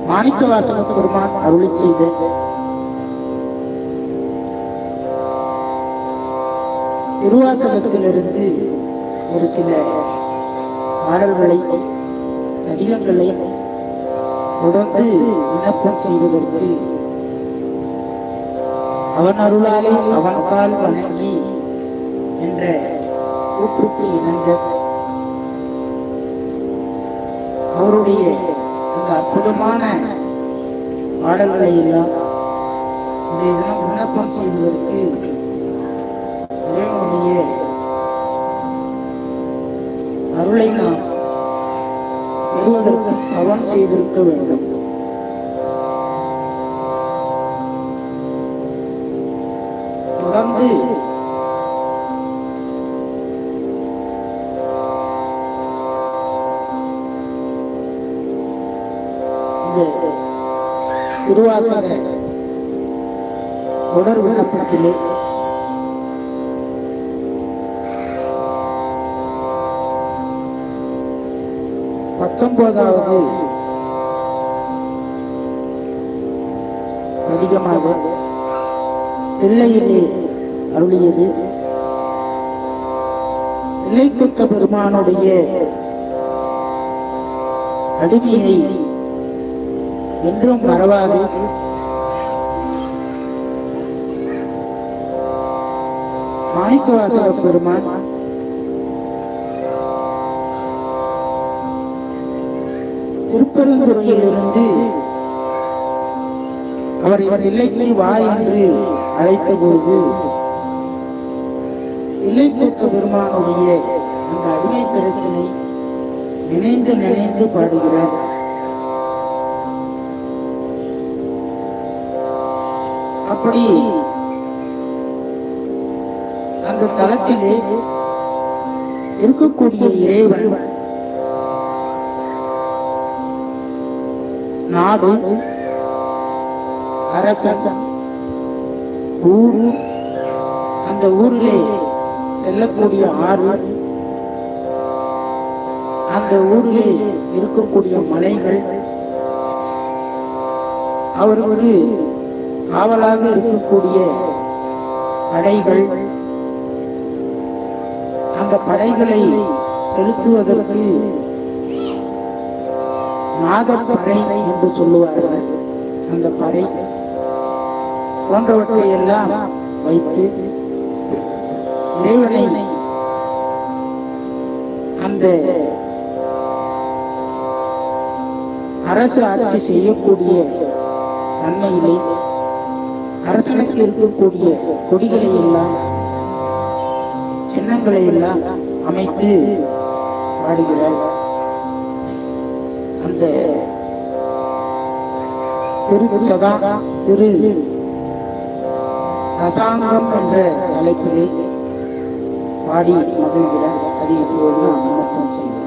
மாணிக்கவாசக பெருமான் அருளி செய்த திருவாசகத்திலிருந்து ஒரு சில பாடல்களை அதிகங்களை தொடர்ந்து விண்ணப்பம் செய்வதற்கு அவன் அருளாலே அவன் கால் வணங்கி என்ற கூற்றுக்கு இணங்க அவருடைய இந்த அற்புதமான பாடல்களை எல்லாம் இன்றைய தினம் விண்ணப்பம் செய்வதற்கு இறைவனுடைய அருளை நாம் பெறுவதற்கு அவன் செய்திருக்க வேண்டும். தொடர்ந்து இந்த திருவாசக தொடர் விண்ணப்பத்திலே 19வது அதிகமாக தில்லையிலே அருளியது தில்லைப்புத்த பெருமானுடைய அடிமையை என்றும் மறவாது மாணிக்கவாசக பெருமான் திருப்பெருந்துறையிலிருந்து அவர் இவர் இல்லைக்கு வா என்று அழைத்த போது இல்லைப்பட்ட பெருமானுடைய அந்த அடிமை பெருத்தினை நினைந்து நினைந்து பாடுகிறார். அப்படி அந்த தளத்திலே இருக்கக்கூடிய இறைவன் நாடு, அரசன், ஊர், அந்த ஊரிலே செல்லக்கூடிய ஆறு, அந்த ஊரிலே இருக்கக்கூடிய மலைகள், அவர்களுக்கு காவலாக இருக்கக்கூடிய படைகள், அந்த படைகளை செலுத்துவதற்கு நாதப்பறை என்று சொல்லுவார்கள். அந்த பறை போன்றவற்றை எல்லாம் வைத்து இறைவனை அந்த அரசு ஆட்சி செய்யக்கூடிய நன்மையிலே அரசனுக்கு இருக்கக்கூடிய கொடிகளை எல்லாம் சின்னங்களை எல்லாம் அமைத்து பாடுகிறார். அந்த திரு தசாங்கம் என்ற தலைப்பிலே பாடி மகிழ்கிறார். அதை இப்போது நாம் விண்ணப்பம் செய்வோம்.